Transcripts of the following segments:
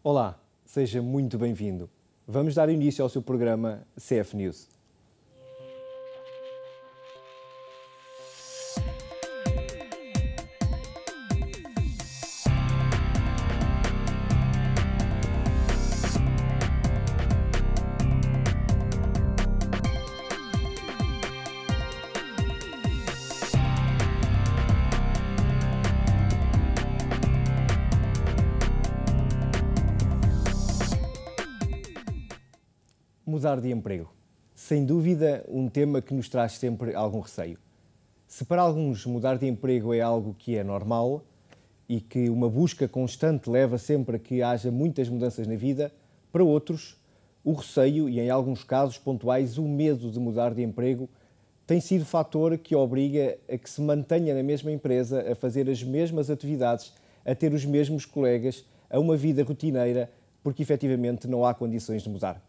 Olá, seja muito bem-vindo. Vamos dar início ao seu programa CF News. Mudar de emprego. Sem dúvida, um tema que nos traz sempre algum receio. Se para alguns mudar de emprego é algo que é normal e que uma busca constante leva sempre a que haja muitas mudanças na vida, para outros, o receio e, em alguns casos pontuais, o medo de mudar de emprego tem sido fator que obriga a que se mantenha na mesma empresa, a fazer as mesmas atividades, a ter os mesmos colegas, a uma vida rotineira, porque efetivamente não há condições de mudar.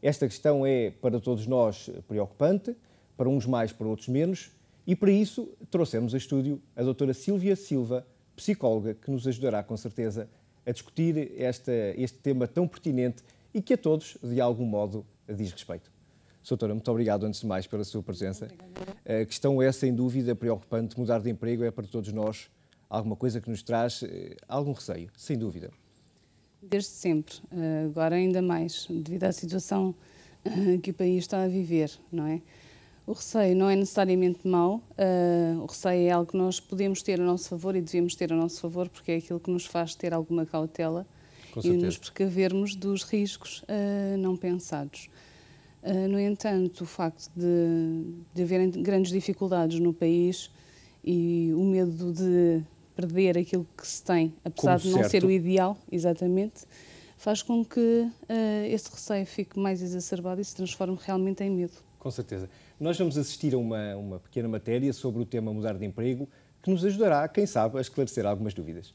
Esta questão é, para todos nós, preocupante, para uns mais, para outros menos, e para isso trouxemos a estúdio a doutora Sílvia Silva, psicóloga, que nos ajudará com certeza a discutir este tema tão pertinente e que a todos, de algum modo, diz respeito. Doutora, muito obrigado, antes de mais, pela sua presença. A questão é, sem dúvida, preocupante. Mudar de emprego é, para todos nós, alguma coisa que nos traz algum receio, sem dúvida. Desde sempre, agora ainda mais, devido à situação que o país está a viver, não é? O receio não é necessariamente mau, o receio é algo que nós podemos ter a nosso favor e devemos ter a nosso favor, porque é aquilo que nos faz ter alguma cautela e nos precavermos dos riscos não pensados. No entanto, o facto de haverem grandes dificuldades no país e o medo de perder aquilo que se tem, apesar de não ser o ideal, exatamente, faz com que esse receio fique mais exacerbado e se transforme realmente em medo. Com certeza. Nós vamos assistir a uma pequena matéria sobre o tema mudar de emprego, que nos ajudará, quem sabe, a esclarecer algumas dúvidas.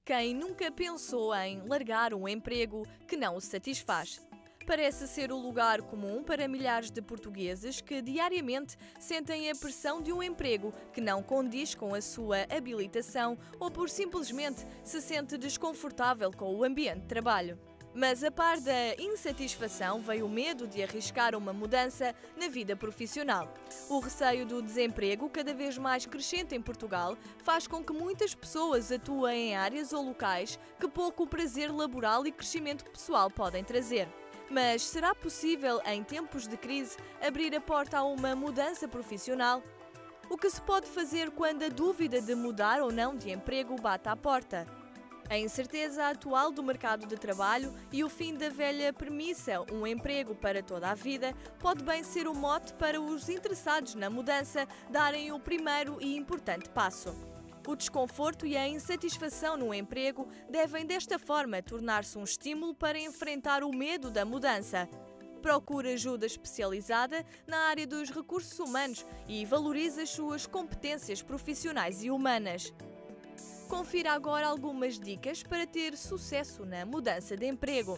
Quem nunca pensou em largar um emprego que não o satisfaz? Parece ser o lugar comum para milhares de portugueses que diariamente sentem a pressão de um emprego que não condiz com a sua habilitação ou por simplesmente se sente desconfortável com o ambiente de trabalho. Mas a par da insatisfação veio o medo de arriscar uma mudança na vida profissional. O receio do desemprego, cada vez mais crescente em Portugal, faz com que muitas pessoas atuem em áreas ou locais que pouco prazer laboral e crescimento pessoal podem trazer. Mas será possível, em tempos de crise, abrir a porta a uma mudança profissional? O que se pode fazer quando a dúvida de mudar ou não de emprego bate à porta? A incerteza atual do mercado de trabalho e o fim da velha premissa, um emprego para toda a vida, pode bem ser o mote para os interessados na mudança darem o primeiro e importante passo. O desconforto e a insatisfação no emprego devem, desta forma, tornar-se um estímulo para enfrentar o medo da mudança. Procure ajuda especializada na área dos recursos humanos e valorize as suas competências profissionais e humanas. Confira agora algumas dicas para ter sucesso na mudança de emprego.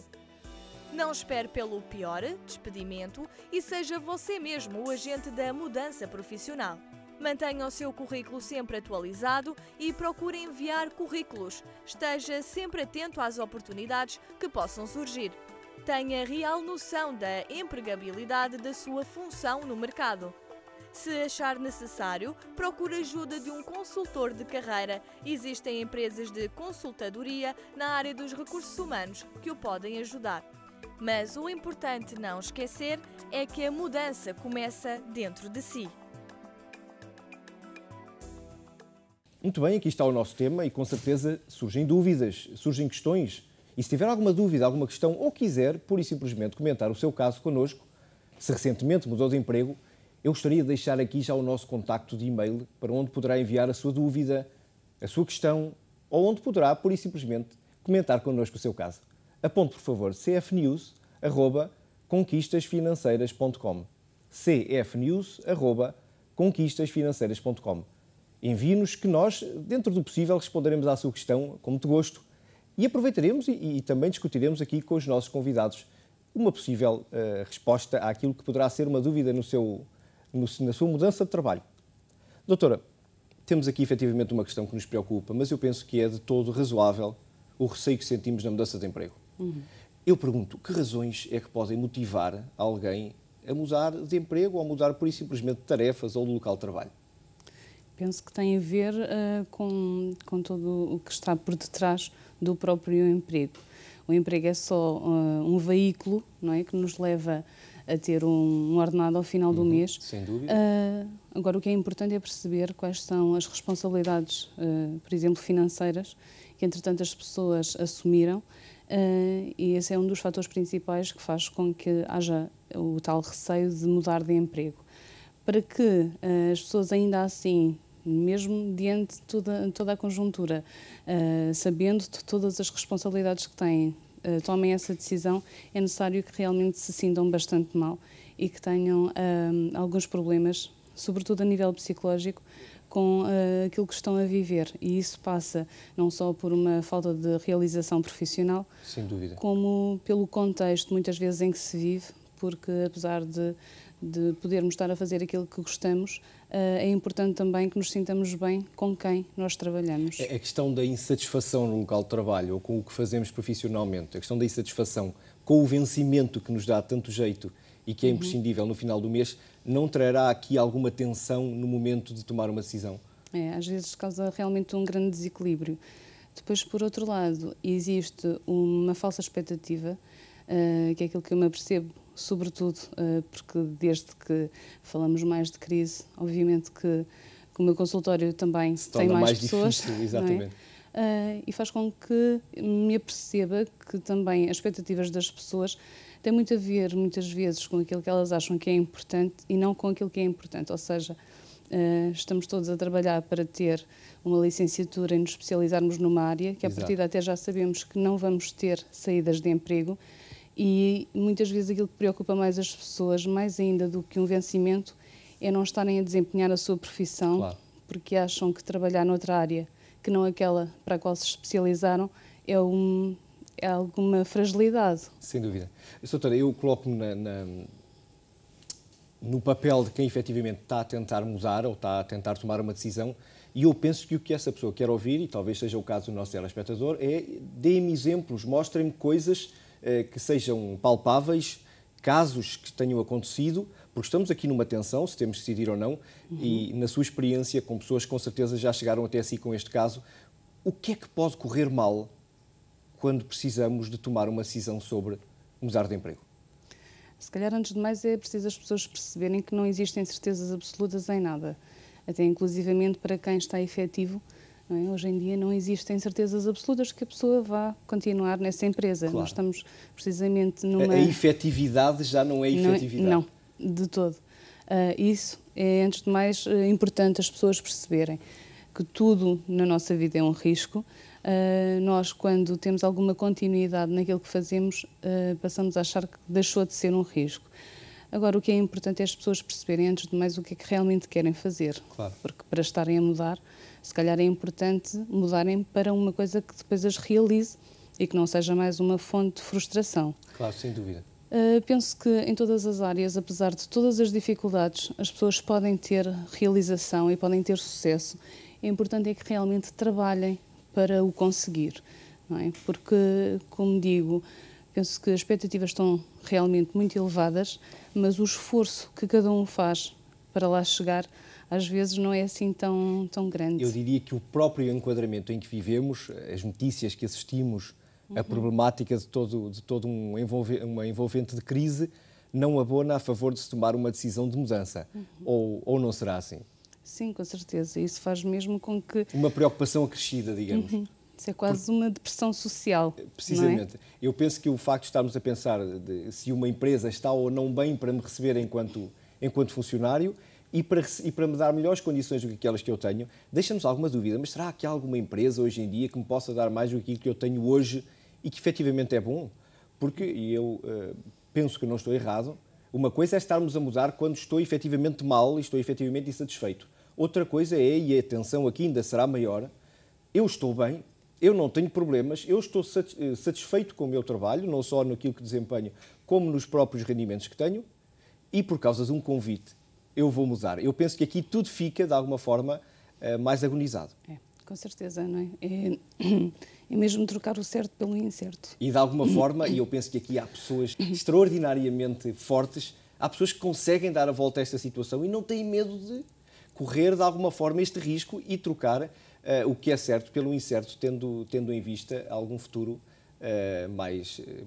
Não espere pelo pior, despedimento, e seja você mesmo o agente da mudança profissional. Mantenha o seu currículo sempre atualizado e procure enviar currículos. Esteja sempre atento às oportunidades que possam surgir. Tenha real noção da empregabilidade da sua função no mercado. Se achar necessário, procure ajuda de um consultor de carreira. Existem empresas de consultadoria na área dos recursos humanos que o podem ajudar. Mas o importante não esquecer é que a mudança começa dentro de si. Muito bem, aqui está o nosso tema e com certeza surgem dúvidas, surgem questões. E se tiver alguma dúvida, alguma questão ou quiser, pura e simplesmente comentar o seu caso connosco, se recentemente mudou de emprego, eu gostaria de deixar aqui já o nosso contacto de e-mail para onde poderá enviar a sua dúvida, a sua questão ou onde poderá, pura e simplesmente, comentar connosco o seu caso. Aponte, por favor, cfnews@conquistasfinanceiras.com. cfnews@conquistasfinanceiras.com. Envie-nos que nós, dentro do possível, responderemos à sua questão com muito gosto e aproveitaremos e também discutiremos aqui com os nossos convidados uma possível resposta àquilo que poderá ser uma dúvida na sua mudança de trabalho. Doutora, temos aqui efetivamente uma questão que nos preocupa, mas eu penso que é de todo razoável o receio que sentimos na mudança de emprego. Eu pergunto, que razões é que podem motivar alguém a mudar de emprego ou a mudar por simplesmente de tarefas ou de local de trabalho? Penso que tem a ver com tudo o que está por detrás do próprio emprego. O emprego é só um veículo, não é, que nos leva a ter um ordenado ao final do mês. Sem dúvida. Agora, o que é importante é perceber quais são as responsabilidades, por exemplo, financeiras, que entretanto as pessoas assumiram, e esse é um dos fatores principais que faz com que haja o tal receio de mudar de emprego. Para que as pessoas ainda assim, mesmo diante de toda a conjuntura, sabendo de todas as responsabilidades que têm, tomem essa decisão, é necessário que realmente se sintam bastante mal e que tenham alguns problemas, sobretudo a nível psicológico, com aquilo que estão a viver. E isso passa não só por uma falta de realização profissional, sem dúvida, como pelo contexto, muitas vezes, em que se vive, porque apesar de podermos estar a fazer aquilo que gostamos, é importante também que nos sintamos bem com quem nós trabalhamos. A questão da insatisfação no local de trabalho ou com o que fazemos profissionalmente, a questão da insatisfação com o vencimento que nos dá tanto jeito e que é imprescindível no final do mês, não trará aqui alguma tensão no momento de tomar uma decisão? Às vezes causa realmente um grande desequilíbrio. Depois, por outro lado, existe uma falsa expectativa, que é aquilo que eu me apercebo, sobretudo porque desde que falamos mais de crise, obviamente que o meu consultório também tem mais pessoas. Difícil, exatamente. E faz com que me aperceba que também as expectativas das pessoas têm muito a ver, muitas vezes, com aquilo que elas acham que é importante e não com aquilo que é importante. Ou seja, estamos todos a trabalhar para ter uma licenciatura e nos especializarmos numa área que, a partir daí, até já sabemos que não vamos ter saídas de emprego. E muitas vezes aquilo que preocupa mais as pessoas, mais ainda do que um vencimento, é não estarem a desempenhar a sua profissão, claro, porque acham que trabalhar noutra área que não aquela para a qual se especializaram é alguma fragilidade. Sem dúvida. Doutora, eu coloco-me no papel de quem efetivamente está a tentar mudar ou está a tentar tomar uma decisão, e eu penso que o que essa pessoa quer ouvir, e talvez seja o caso do nosso telespectador, é: deem-me exemplos, mostrem-me coisas que sejam palpáveis, casos que tenham acontecido, porque estamos aqui numa tensão, se temos de decidir ou não, e na sua experiência com pessoas que com certeza já chegaram até si com este caso, o que é que pode correr mal quando precisamos de tomar uma decisão sobre mudar de emprego? Se calhar, antes de mais, é preciso as pessoas perceberem que não existem certezas absolutas em nada, até inclusivamente para quem está efetivo. Não é? Hoje em dia não existem certezas absolutas que a pessoa vá continuar nessa empresa. Claro. Nós estamos precisamente numa... A efetividade já não é efetividade. Não, de todo. Isso é, antes de mais, importante as pessoas perceberem que tudo na nossa vida é um risco. Nós, quando temos alguma continuidade naquilo que fazemos, passamos a achar que deixou de ser um risco. Agora, o que é importante é as pessoas perceberem, antes de mais, o que é que realmente querem fazer. Claro. Porque para estarem a mudar, se calhar é importante mudarem para uma coisa que depois as realize e que não seja mais uma fonte de frustração. Claro, sem dúvida. Penso que em todas as áreas, apesar de todas as dificuldades, as pessoas podem ter realização e podem ter sucesso. O importante é que realmente trabalhem para o conseguir, não é? Porque, como digo, penso que as expectativas estão realmente muito elevadas, mas o esforço que cada um faz para lá chegar, às vezes não é assim tão grande. Eu diria que o próprio enquadramento em que vivemos, as notícias que assistimos, a problemática de todo uma envolvente de crise, não abona a favor de se tomar uma decisão de mudança. Ou não será assim? Sim, com certeza. Isso faz mesmo com que... Uma preocupação acrescida, digamos. Isso é quase uma depressão social. Precisamente. Não é? Eu penso que o facto de estarmos a pensar se uma empresa está ou não bem para me receber enquanto funcionário e para me dar melhores condições do que aquelas que eu tenho, deixa-nos alguma dúvida. Mas será que há alguma empresa hoje em dia que me possa dar mais do que aquilo que eu tenho hoje e que efetivamente é bom? Porque eu penso que não estou errado. Uma coisa é estarmos a mudar quando estou efetivamente mal e estou efetivamente insatisfeito. Outra coisa é, e a tensão aqui ainda será maior, eu estou bem, eu não tenho problemas, eu estou satisfeito com o meu trabalho, não só naquilo que desempenho, como nos próprios rendimentos que tenho, e por causa de um convite eu vou mudar. Eu penso que aqui tudo fica, de alguma forma, mais agonizado. Com certeza, não é? É mesmo trocar o certo pelo incerto. E de alguma forma, e eu penso que aqui há pessoas extraordinariamente fortes, há pessoas que conseguem dar a volta a esta situação e não têm medo de correr de alguma forma este risco e trocar o que é certo pelo incerto, tendo em vista algum futuro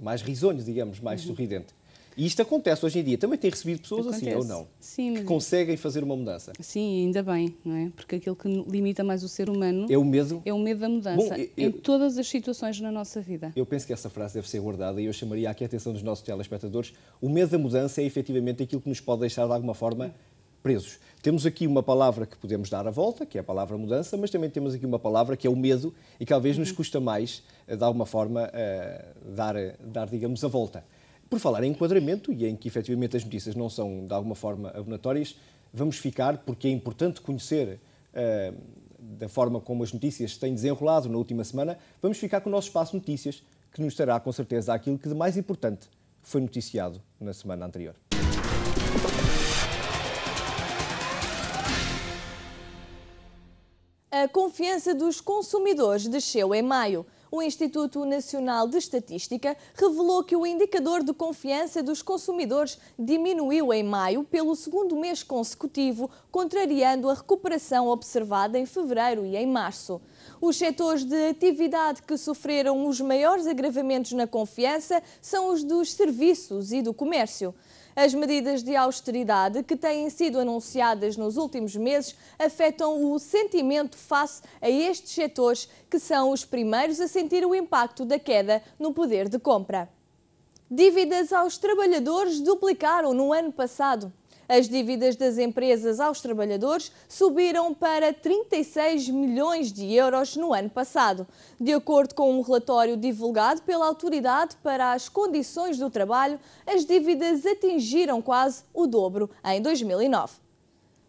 mais risonho, digamos, mais sorridente. E isto acontece hoje em dia. Também tem recebido pessoas assim, ou não? Sim, que conseguem fazer uma mudança. Sim, ainda bem, não é? Porque aquilo que limita mais o ser humano é o medo, da mudança. Bom, em todas as situações na nossa vida. Eu penso que essa frase deve ser guardada e eu chamaria aqui a atenção dos nossos telespectadores. O medo da mudança é efetivamente aquilo que nos pode deixar de alguma forma presos. Temos aqui uma palavra que podemos dar a volta, que é a palavra mudança, mas também temos aqui uma palavra que é o medo e que talvez nos custa mais, de alguma forma, dar, digamos, a volta. Por falar em enquadramento e em que efetivamente as notícias não são de alguma forma abonatórias, vamos ficar, porque é importante conhecer da forma como as notícias têm desenrolado na última semana, vamos ficar com o nosso espaço Notícias, que nos trará com certeza aquilo que de mais importante foi noticiado na semana anterior. A confiança dos consumidores desceu em maio. O Instituto Nacional de Estatística revelou que o indicador de confiança dos consumidores diminuiu em maio pelo segundo mês consecutivo, contrariando a recuperação observada em fevereiro e em março. Os setores de atividade que sofreram os maiores agravamentos na confiança são os dos serviços e do comércio. As medidas de austeridade que têm sido anunciadas nos últimos meses afetam o sentimento face a estes setores, que são os primeiros a sentir o impacto da queda no poder de compra. Dívidas aos trabalhadores duplicaram no ano passado. As dívidas das empresas aos trabalhadores subiram para 36 milhões de euros no ano passado. De acordo com um relatório divulgado pela Autoridade para as Condições do Trabalho, as dívidas atingiram quase o dobro em 2009.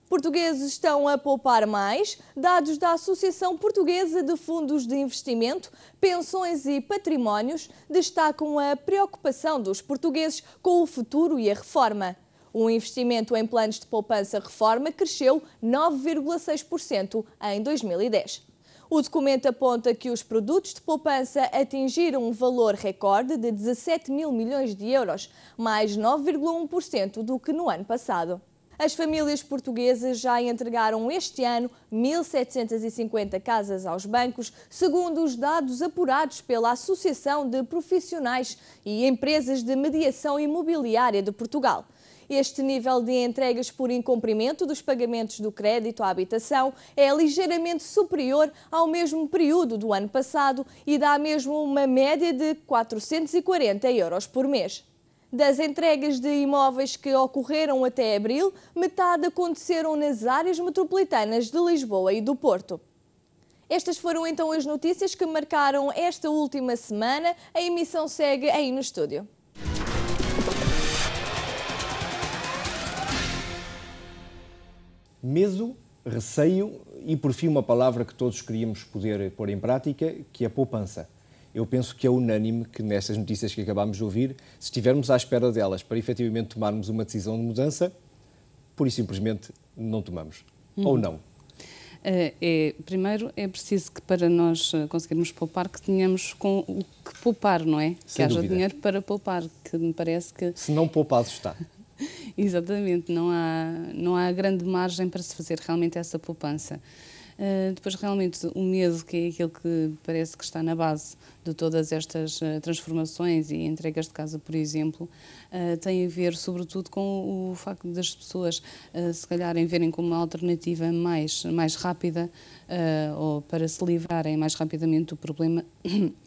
Portugueses estão a poupar mais. Dados da Associação Portuguesa de Fundos de Investimento, Pensões e Patrimónios destacam a preocupação dos portugueses com o futuro e a reforma. O investimento em planos de poupança-reforma cresceu 9,6% em 2010. O documento aponta que os produtos de poupança atingiram um valor recorde de 17 mil milhões de euros, mais 9,1% do que no ano passado. As famílias portuguesas já entregaram este ano 1.750 casas aos bancos, segundo os dados apurados pela Associação de Profissionais e Empresas de Mediação Imobiliária de Portugal. Este nível de entregas por incumprimento dos pagamentos do crédito à habitação é ligeiramente superior ao mesmo período do ano passado e dá mesmo uma média de 440 euros por mês. Das entregas de imóveis que ocorreram até abril, metade aconteceram nas áreas metropolitanas de Lisboa e do Porto. Estas foram então as notícias que marcaram esta última semana. A emissão segue aí no estúdio. Medo, receio e, por fim, uma palavra que todos queríamos poder pôr em prática, que é a poupança. Eu penso que é unânime que nestas notícias que acabámos de ouvir, se estivermos à espera delas para efetivamente tomarmos uma decisão de mudança, pura e simplesmente não tomamos. Ou não? Primeiro, é preciso que para nós conseguirmos poupar, que tenhamos com o que poupar, não é? Sem que haja dúvida. dinheiro para poupar, que me parece que... Se não poupado está. Exatamente, não há grande margem para se fazer realmente essa poupança. Depois, realmente, o medo, que é aquilo que parece que está na base de todas estas transformações e entregas de casa, por exemplo, tem a ver, sobretudo, com o facto das pessoas, se calharem, verem como uma alternativa mais rápida ou para se livrarem mais rapidamente do problema,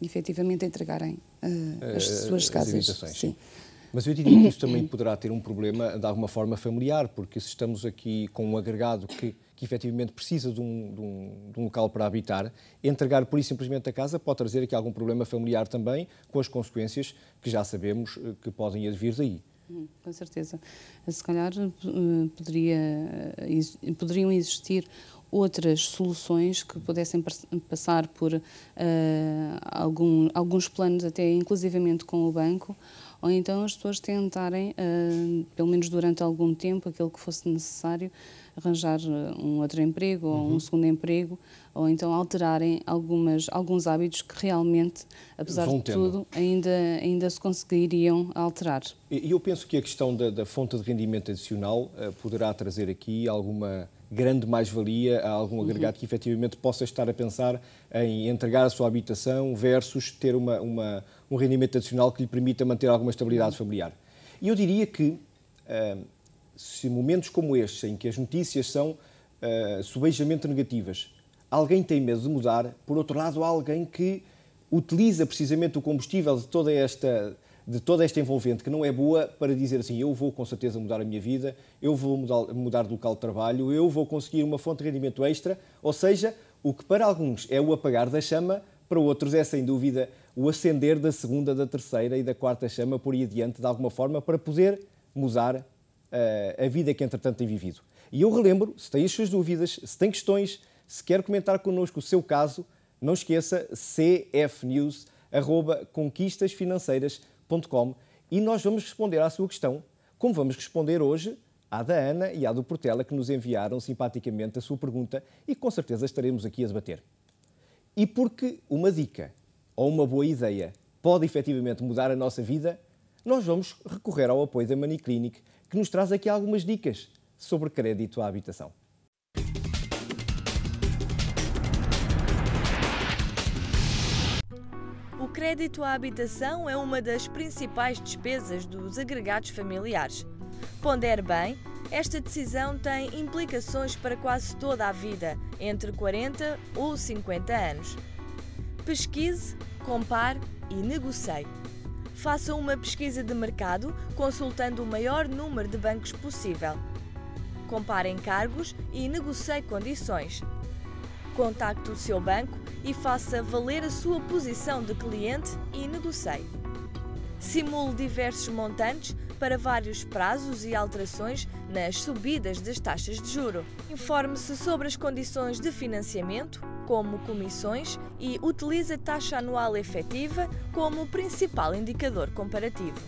efetivamente entregarem as suas casas. Habitações, sim. Mas eu diria que isso também poderá ter um problema, de alguma forma, familiar, porque se estamos aqui com um agregado que efetivamente precisa de um local para habitar, entregar por isso simplesmente a casa pode trazer aqui algum problema familiar também, com as consequências que já sabemos que podem advir daí. Com certeza. Se calhar poderiam existir outras soluções que pudessem passar por alguns planos, até inclusivamente com o banco, ou então as pessoas tentarem, pelo menos durante algum tempo, aquilo que fosse necessário, arranjar um outro emprego ou um segundo emprego, ou então alterarem alguns hábitos que realmente, apesar de tudo, ainda se conseguiriam alterar. E eu penso que a questão da fonte de rendimento adicional poderá trazer aqui alguma grande mais-valia a algum agregado que efetivamente possa estar a pensar em entregar a sua habitação versus ter um rendimento adicional que lhe permita manter alguma estabilidade familiar. E eu diria que se momentos como estes, em que as notícias são subejamente negativas, alguém tem medo de mudar, por outro lado há alguém que utiliza precisamente o combustível de toda esta envolvente que não é boa para dizer assim, eu vou com certeza mudar a minha vida, eu vou mudar de local de trabalho, eu vou conseguir uma fonte de rendimento extra, ou seja, o que para alguns é o apagar da chama, para outros é sem dúvida o acender da segunda, da terceira e da quarta chama por aí adiante, de alguma forma, para poder mudar a vida que entretanto tem vivido. E eu relembro, se tem as suas dúvidas, se tem questões, se quer comentar connosco o seu caso, não esqueça cfnews@conquistasfinanceiras.com e nós vamos responder à sua questão, como vamos responder hoje à da Ana e à do Portela, que nos enviaram simpaticamente a sua pergunta e com certeza estaremos aqui a debater. E porque uma dica ou uma boa ideia pode efetivamente mudar a nossa vida, nós vamos recorrer ao apoio da Money Clinic, que nos traz aqui algumas dicas sobre crédito à habitação. O crédito à habitação é uma das principais despesas dos agregados familiares. Pondere bem, esta decisão tem implicações para quase toda a vida, entre 40 ou 50 anos. Pesquise, compare e negocie. Faça uma pesquisa de mercado consultando o maior número de bancos possível. Compare encargos e negocie condições. Contacte o seu banco e faça valer a sua posição de cliente e negocie. Simule diversos montantes para vários prazos e alterações nas subidas das taxas de juro. Informe-se sobre as condições de financiamento, como comissões, e utilize a taxa anual efetiva como principal indicador comparativo.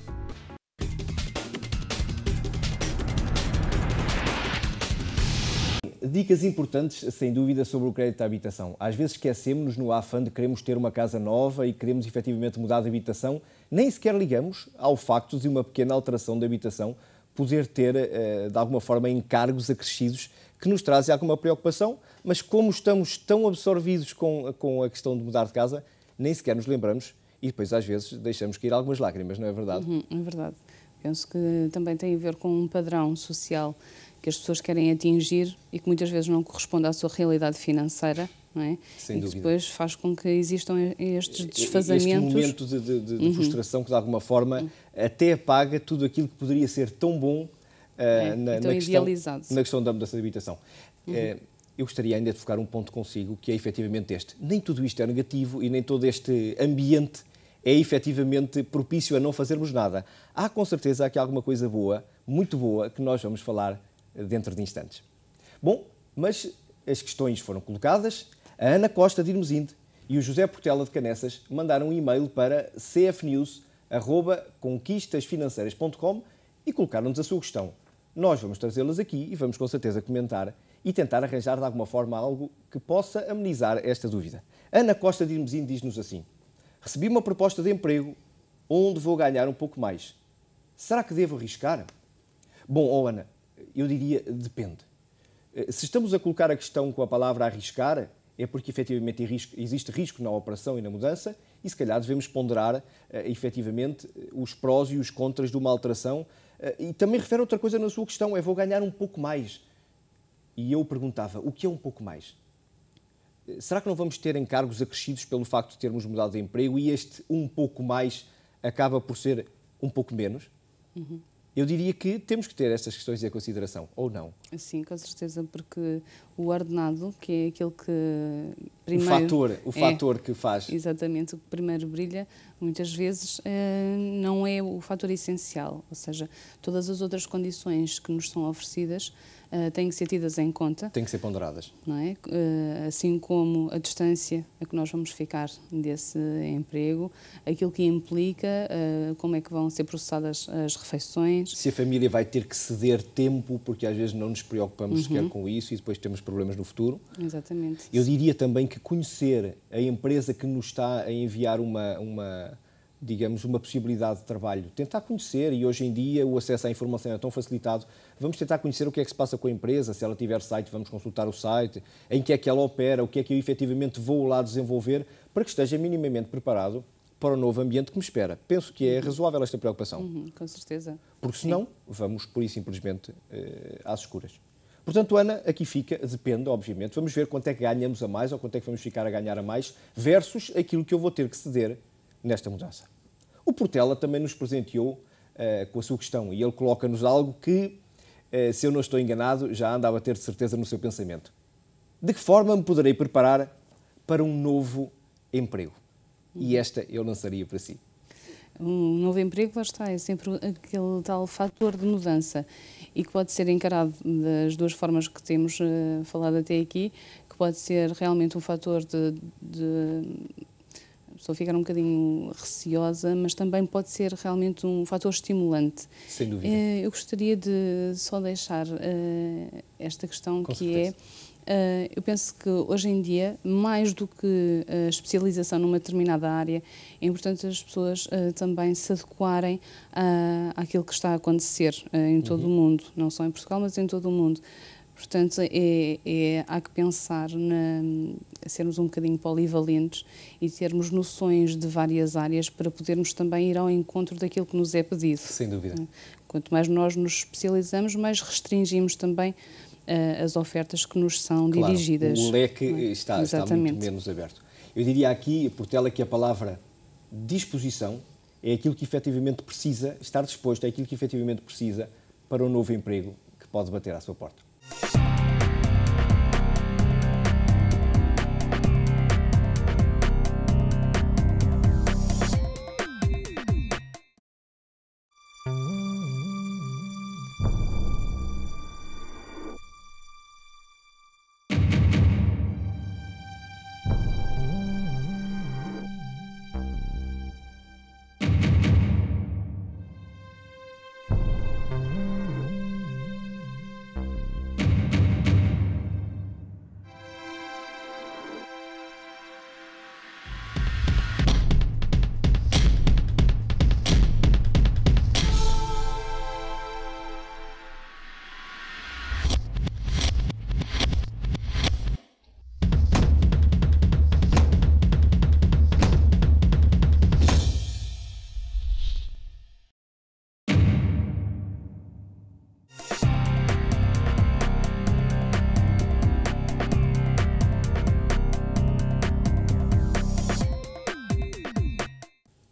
Dicas importantes, sem dúvida, sobre o crédito à habitação. Às vezes esquecemos-nos no afã de queremos ter uma casa nova e queremos efetivamente mudar de habitação, nem sequer ligamos ao facto de uma pequena alteração de habitação poder ter, de alguma forma, encargos acrescidos que nos trazem alguma preocupação, mas como estamos tão absorvidos com a questão de mudar de casa, nem sequer nos lembramos e depois às vezes deixamos cair algumas lágrimas, não é verdade? É verdade. Penso que também tem a ver com um padrão social que as pessoas querem atingir e que muitas vezes não corresponde à sua realidade financeira, não é? Sem dúvida. E que depois faz com que existam estes desfazamentos. Este momento de frustração que, de alguma forma, até apaga tudo aquilo que poderia ser tão bom na questão da mudança de habitação. Eu gostaria ainda de focar um ponto consigo, que é efetivamente este. Nem tudo isto é negativo e nem todo este ambiente é efetivamente propício a não fazermos nada. Há com certeza aqui alguma coisa boa, muito boa, que nós vamos falar dentro de instantes. Bom, mas as questões foram colocadas, a Ana Costa de Irmesinde e o José Portela de Canessas mandaram um e-mail para cfnews@conquistasfinanceiras.com e colocaram-nos a sua questão. Nós vamos trazê-las aqui e vamos com certeza comentar e tentar arranjar de alguma forma algo que possa amenizar esta dúvida. Ana Costa de Irmesinde diz-nos assim: recebi uma proposta de emprego onde vou ganhar um pouco mais. Será que devo arriscar? Bom, Ana, eu diria depende. Se estamos a colocar a questão com a palavra arriscar, é porque efetivamente existe risco na operação e na mudança e se calhar devemos ponderar efetivamente os prós e os contras de uma alteração. E também refere outra coisa na sua questão, é vou ganhar um pouco mais. E eu perguntava, o que é um pouco mais? Será que não vamos ter encargos acrescidos pelo facto de termos mudado de emprego e este um pouco mais acaba por ser um pouco menos? Eu diria que temos que ter estas questões em consideração, ou não? Sim, com certeza, porque o ordenado, que é aquele que primeiro... O fator que faz. Exatamente, o que primeiro brilha, Muitas vezes não é o fator essencial, ou seja, todas as outras condições que nos são oferecidas têm que ser tidas em conta. Têm que ser ponderadas. Não é? Assim como a distância a que nós vamos ficar desse emprego, aquilo que implica, como é que vão ser processadas as refeições. Se a família vai ter que ceder tempo, porque às vezes não nos preocupamos sequer com isso e depois temos problemas no futuro. Exatamente. Eu diria também que conhecer a empresa que nos está a enviar digamos, uma possibilidade de trabalho. Tentar conhecer, e hoje em dia o acesso à informação é tão facilitado, vamos tentar conhecer o que é que se passa com a empresa, se ela tiver site, vamos consultar o site, em que é que ela opera, o que é que eu efetivamente vou lá desenvolver, para que esteja minimamente preparado para o novo ambiente que me espera. Penso que é razoável esta preocupação. Com certeza. Porque senão, vamos por isso simplesmente às escuras. Portanto, Ana, aqui fica, depende, obviamente, vamos ver quanto é que ganhamos a mais ou quanto é que vamos ficar a ganhar a mais versus aquilo que eu vou ter que ceder nesta mudança. O Portela também nos presenteou com a sua questão e ele coloca-nos algo que, se eu não estou enganado, já andava a ter de certeza no seu pensamento. De que forma me poderei preparar para um novo emprego? E esta eu lançaria para si. Um novo emprego, lá está, é sempre aquele tal fator de mudança e que pode ser encarado das duas formas que temos falado até aqui, que pode ser realmente um fator a pessoa ficar um bocadinho receosa, mas também pode ser realmente um fator estimulante. Sem dúvida. Eu gostaria de só deixar esta questão Com que certeza. eu penso que hoje em dia, mais do que a especialização numa determinada área, é importante as pessoas também se adequarem àquilo que está a acontecer em todo o mundo, não só em Portugal, mas em todo o mundo. Portanto, há que pensar sermos um bocadinho polivalentes e termos noções de várias áreas para podermos também ir ao encontro daquilo que nos é pedido. Sem dúvida. Quanto mais nós nos especializamos, mais restringimos também as ofertas que nos são dirigidas. O leque está muito menos aberto. Eu diria aqui, Portela, que a palavra disposição é aquilo que efetivamente precisa, estar disposto é aquilo que efetivamente precisa para um novo emprego que pode bater à sua porta.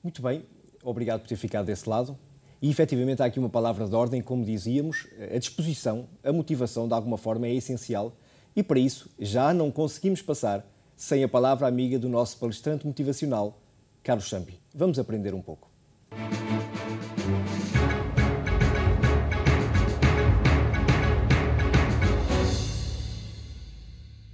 Muito bem, obrigado por ter ficado desse lado. E, efetivamente, há aqui uma palavra de ordem, como dizíamos, a disposição, a motivação, de alguma forma, é essencial. E, para isso, já não conseguimos passar sem a palavra amiga do nosso palestrante motivacional, Carlos Champi. Vamos aprender um pouco.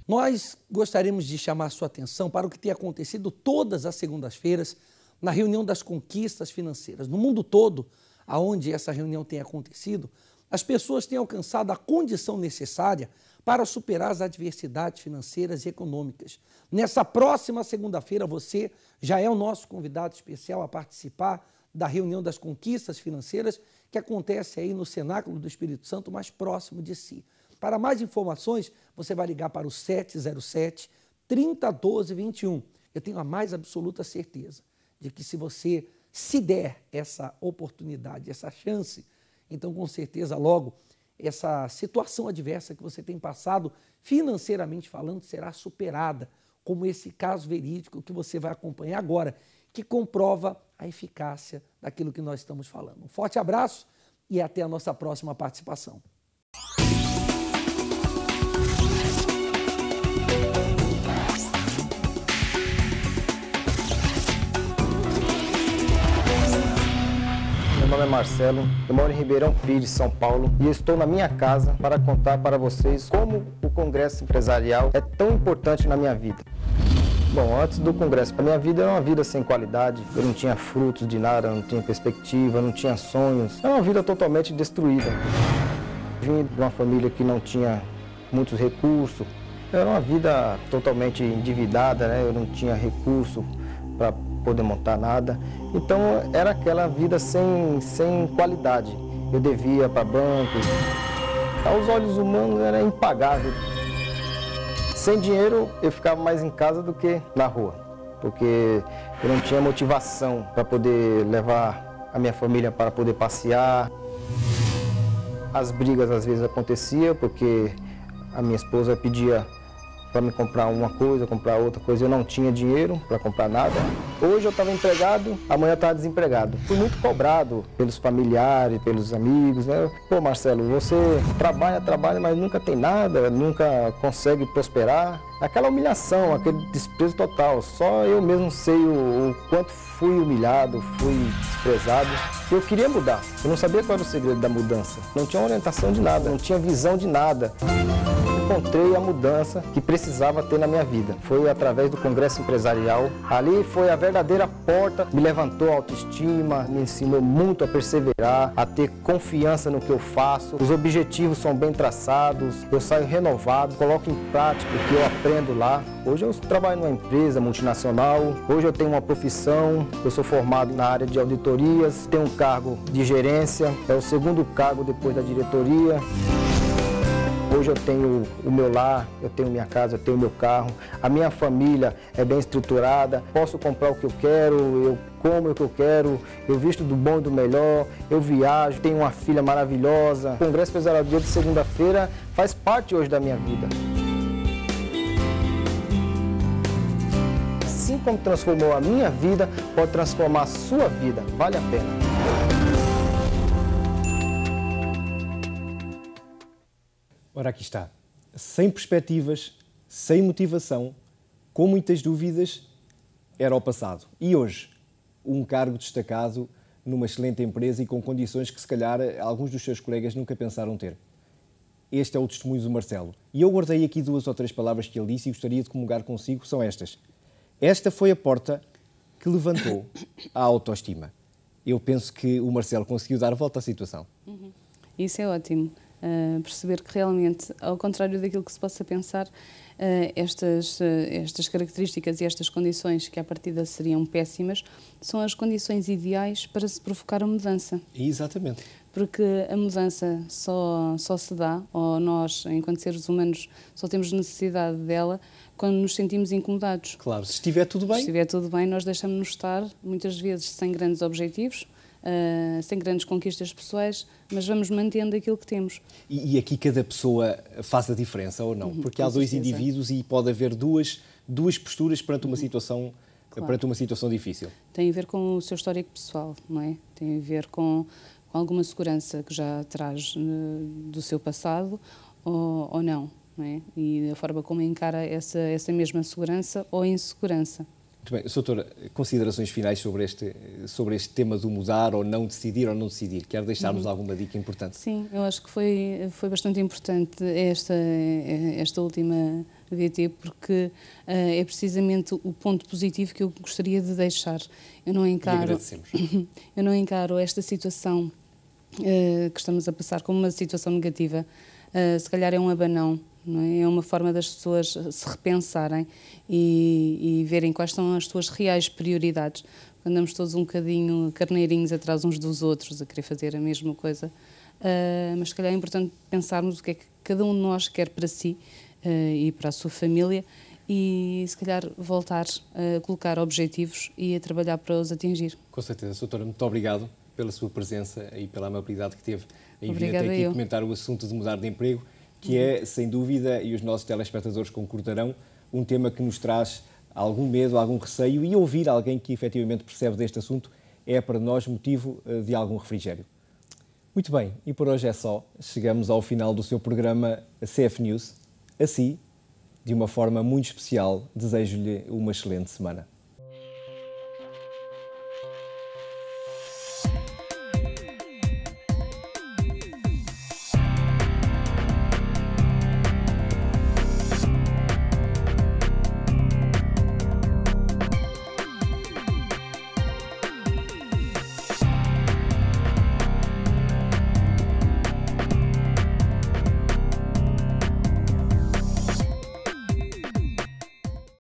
Nós gostaríamos de chamar a sua atenção para o que tem acontecido todas as segundas-feiras na reunião das conquistas financeiras. No mundo todo, aonde essa reunião tem acontecido, as pessoas têm alcançado a condição necessária para superar as adversidades financeiras e econômicas. Nessa próxima segunda-feira, você já é o nosso convidado especial a participar da reunião das conquistas financeiras que acontece aí no Cenáculo do Espírito Santo, mais próximo de si. Para mais informações, você vai ligar para o 707-3012-21. Eu tenho a mais absoluta certeza de que se você se der essa oportunidade, essa chance, então com certeza logo essa situação adversa que você tem passado, financeiramente falando, será superada, como esse caso verídico que você vai acompanhar agora, que comprova a eficácia daquilo que nós estamos falando. Um forte abraço e até a nossa próxima participação. nome é Marcelo, eu moro em Ribeirão Pires, São Paulo, e estou na minha casa para contar para vocês como o Congresso Empresarial é tão importante na minha vida. Bom, antes do Congresso, a minha vida era uma vida sem qualidade, eu não tinha frutos de nada, não tinha perspectiva, não tinha sonhos, era uma vida totalmente destruída. Vim de uma família que não tinha muitos recursos, era uma vida totalmente endividada, né? Eu não tinha recurso para poder montar nada, então era aquela vida sem qualidade. Eu devia para bancos, aos olhos humanos era impagável. Sem dinheiro eu ficava mais em casa do que na rua, porque eu não tinha motivação para poder levar a minha família para poder passear. As brigas às vezes aconteciam porque a minha esposa pedia para me comprar uma coisa, comprar outra coisa, eu não tinha dinheiro para comprar nada. Hoje eu estava empregado, amanhã eu estava desempregado. Fui muito cobrado pelos familiares, pelos amigos, né? Pô, Marcelo, você trabalha, mas nunca tem nada, nunca consegue prosperar. Aquela humilhação, aquele desprezo total, só eu mesmo sei o quanto fui humilhado, fui desprezado. Eu queria mudar, eu não sabia qual era o segredo da mudança. Não tinha orientação de nada, não tinha visão de nada. Encontrei a mudança que precisava ter na minha vida. Foi através do Congresso Empresarial. Ali foi a verdadeira porta, me levantou a autoestima, me ensinou muito a perseverar, a ter confiança no que eu faço. Os objetivos são bem traçados, eu saio renovado, coloco em prática o que eu aprendo lá. Hoje eu trabalho numa empresa multinacional, hoje eu tenho uma profissão, eu sou formado na área de auditorias, tenho um cargo de gerência, é o segundo cargo depois da diretoria. Hoje eu tenho o meu lar, eu tenho minha casa, eu tenho meu carro, a minha família é bem estruturada, posso comprar o que eu quero, eu como o que eu quero, eu visto do bom e do melhor, eu viajo, tenho uma filha maravilhosa. O Congresso Empresarial dia de segunda-feira faz parte hoje da minha vida. Assim como transformou a minha vida, pode transformar a sua vida, vale a pena. Ora, aqui está. Sem perspectivas, sem motivação, com muitas dúvidas, era o passado. E hoje, um cargo destacado numa excelente empresa e com condições que, se calhar, alguns dos seus colegas nunca pensaram ter. Este é o testemunho do Marcelo. E eu guardei aqui 2 ou 3 palavras que ele disse e gostaria de comungar consigo, são estas. Esta foi a porta que levantou a autoestima. Eu penso que o Marcelo conseguiu dar a volta à situação. Isso é ótimo. Perceber que realmente, ao contrário daquilo que se possa pensar, estas características e estas condições que à partida seriam péssimas, são as condições ideais para se provocar a mudança. Exatamente. Porque a mudança só se dá, ou nós, enquanto seres humanos, só temos necessidade dela quando nos sentimos incomodados. Claro, se estiver tudo bem... Se estiver tudo bem, nós deixamos-nos estar, muitas vezes, sem grandes objetivos, sem grandes conquistas pessoais, mas vamos mantendo aquilo que temos. E aqui cada pessoa faz a diferença, ou não? Porque há 2 indivíduos e pode haver duas posturas perante uma situação, claro, perante uma situação difícil. Tem a ver com o seu histórico pessoal, não é? Tem a ver com alguma segurança que já traz do seu passado ou não, não é? E a forma como encara essa mesma segurança ou insegurança. Muito bem. Doutora, considerações finais sobre este tema do mudar ou não decidir? Quer deixar-nos alguma dica importante? Sim, eu acho que foi bastante importante esta última VT, porque é precisamente o ponto positivo que eu gostaria de deixar. Eu não encaro esta situação que estamos a passar como uma situação negativa. Se calhar é um abanão. Não é? É uma forma das pessoas se repensarem e verem quais são as suas reais prioridades. Andamos todos um bocadinho carneirinhos atrás uns dos outros, a querer fazer a mesma coisa. Mas se calhar é importante pensarmos o que é que cada um de nós quer para si e para a sua família e se calhar voltar a colocar objetivos e a trabalhar para os atingir. Com certeza. Doutora, muito obrigado pela sua presença e pela amabilidade que teve em vir até aqui comentar o assunto de mudar de emprego, que é, sem dúvida, e os nossos telespectadores concordarão, um tema que nos traz algum medo, algum receio, e ouvir alguém que efetivamente percebe deste assunto é para nós motivo de algum refrigério. Muito bem, e por hoje é só. Chegamos ao final do seu programa CF News. Assim, de uma forma muito especial, desejo-lhe uma excelente semana.